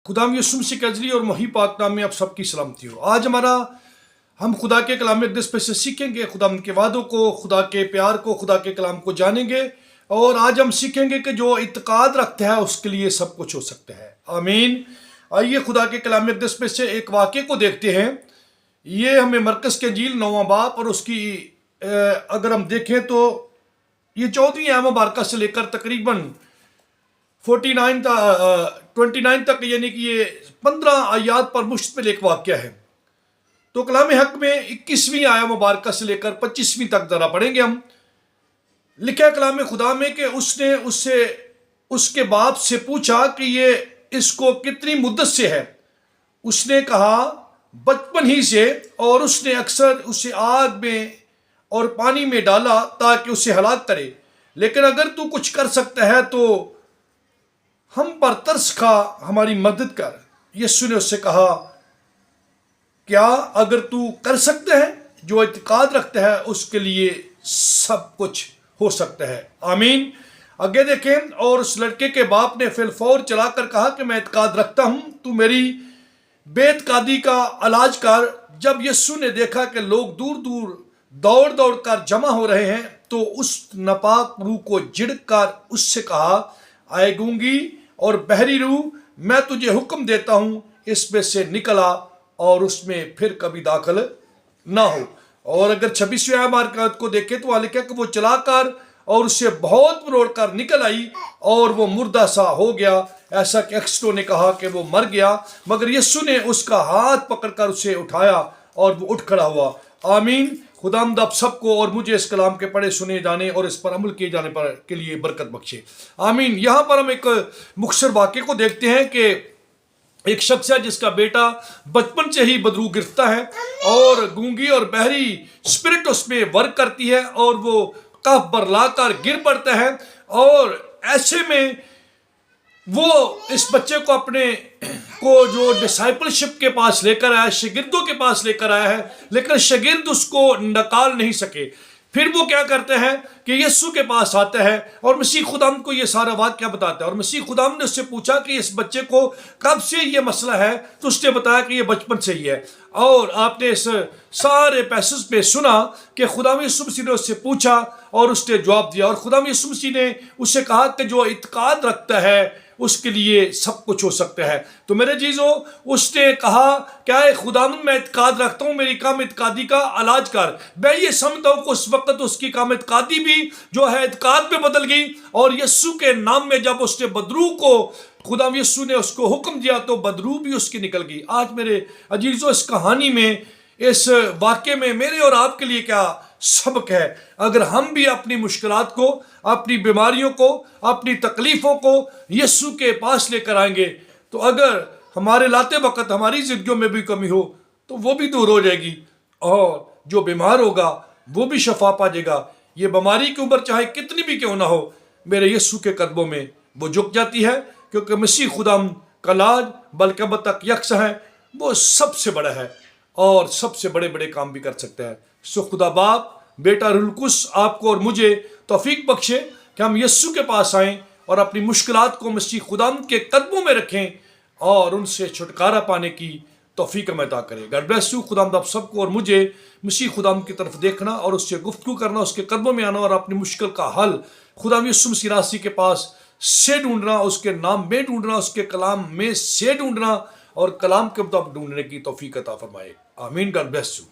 खुदाम यीशु मसीह के अजली और मही पाक नाम में आप सबकी सलामती हो। आज हम खुदा के कलाम अक़दस पे से सीखेंगे, खुदा के वादों को, खुदा के प्यार को, खुदा के कलाम को जानेंगे। और आज हम सीखेंगे कि जो इत्क़ाद रखता है उसके लिए सब कुछ हो सकता है। आमीन। आइए खुदा के कलाम अक़दस पे से एक वाक़े को देखते हैं। ये हमें मरकज़ के इंजील 9वां बाब और उसकी अगर हम देखें तो ये 14वीं आयत मुबारका से लेकर तकरीबन 29 तक, यानी कि ये 15 आयात पर मुश्तमिल एक वाक़या है। तो कलाम हक में 21वीं आयत मुबारका से लेकर 25वीं तक ज़रा पढ़ेंगे हम। लिखा है कलाम खुदा में कि उसने उससे उसके बाप से पूछा कि ये इसको कितनी मुद्दत से है। उसने कहा बचपन ही से, और उसने अक्सर उसे आग में और पानी में डाला ताकि उसे हलाक करे। लेकिन अगर तू कुछ कर सकता है तो हम पर तरस खा हमारी मदद कर। यीशु ने उससे कहा, क्या अगर तू कर सकता है? जो इत्क़ाद रखता है उसके लिए सब कुछ हो सकता है। आमीन। आगे देखें, और उस लड़के के बाप ने फिलफौर चलाकर कहा कि मैं इत्क़ाद रखता हूं, तू मेरी बेइत्क़ादी का इलाज कर। जब यीशु ने देखा कि लोग दूर दूर दौड़ दौड़ कर जमा हो रहे हैं तो उस नापाक रूह को झिड़क कर उससे कहा, आए गूंगी और बहरी रूह, मैं तुझे हुक्म देता हूं, इसमें से निकला और उसमें फिर कभी दाखिल ना हो। और अगर 26वें आयत को देखें तो वहां लिखा कि वो चलाकर और उससे बहुत मरोड़ कर निकल आई और वो मुर्दा सा हो गया। ऐसा कि अक्सरों ने कहा कि वो मर गया, मगर यीशु ने उसका हाथ पकड़कर उसे उठाया और वो उठ खड़ा हुआ। आमीन। खुदावंद आप सबको और मुझे इस कलाम के पढ़े सुने जाने और इस पर अमल किए जाने पर के लिए बरकत बख्शे। आमीन। यहाँ पर हम एक मुख्तसर वाक़े को देखते हैं कि एक शख्स है जिसका बेटा बचपन से ही बदरू गिरफ्ता है और गूंगी और बहरी स्पिरिट उसमें वर्क करती है और वो कफ बरलाकर गिर पड़ता है। और ऐसे में वो इस बच्चे को अपने को जो डिसाइपलशिप के पास लेकर आया, शागिर्दों के पास लेकर आया है, लेकिन शागिर्द उसको निकाल नहीं सके। फिर वो क्या करते हैं कि यीशु के पास आता है और मसीह खुदाम को ये सारा वाक़या बताता है। और मसीह खुदाम ने उससे पूछा कि इस बच्चे को कब से ये मसला है, तो उसने बताया कि ये बचपन से ही है। और आपने इस सारे पैसेज पे सुना कि खुदाम यीशु मसीह ने उससे पूछा और उसने जवाब दिया। और खुदाम यीशु मसीह ने उससे कहा कि जो इत्क़ाद रखता है उसके लिए सब कुछ हो सकता है। तो मेरे जीजों, उसने कहा, क्या है खुदावन मैं इत्क़ाद रखता हूँ, मेरी काम इत्क़ादी का इलाज कर। मैं ये समझता हूँ कि उस वक्त उसकी काम इत्क़ादी भी जो है इत्क़ाद में बदल गई। और यीशु के नाम में जब उसने बदरू को खुदा यीशु ने उसको हुक्म दिया तो बदरू भी उसकी निकल गई। आज मेरे अजीजों, इस कहानी में, इस वाक़े में मेरे और आपके लिए क्या सबक है? अगर हम भी अपनी मुश्किलात को, अपनी बीमारियों को, अपनी तकलीफ़ों को यीशु के पास लेकर आएंगे तो अगर हमारे लाते वक्त हमारी ज़िंदगियों में भी कमी हो तो वो भी दूर हो जाएगी और जो बीमार होगा वो भी शफा पा जाएगा। ये बीमारी की उम्र चाहे कितनी भी क्यों ना हो, मेरे यीशु के कदमों में वो झुक जाती है, क्योंकि मसीह खुदाम का लाज बल्कि तक यकसा है, वो सबसे बड़ा है और सबसे बड़े बड़े काम भी कर सकता है। सो खुदा बाप, बेटा रूहुल कुद्स आपको और मुझे तौफीक बख्शे कि हम यीशु के पास आएं और अपनी मुश्किलात को मसीह खुदाम के कदमों में रखें और उनसे छुटकारा पाने की तौफीक हमें अता करें। God bless you. खुदाम आप सबको और मुझे मसीह खुदाम की तरफ देखना और उससे गुफ्तगू करना, उसके कदमों में आना और अपनी मुश्किल का हल खुदाम यीशु मसीह रासी के पास से ढूंढना, उसके नाम में ढूंढना, उसके कलाम में से ढूंढना और कलाम के मुताबिक ढूंढने की तौफीक अता फरमाए। आमीन। God bless you.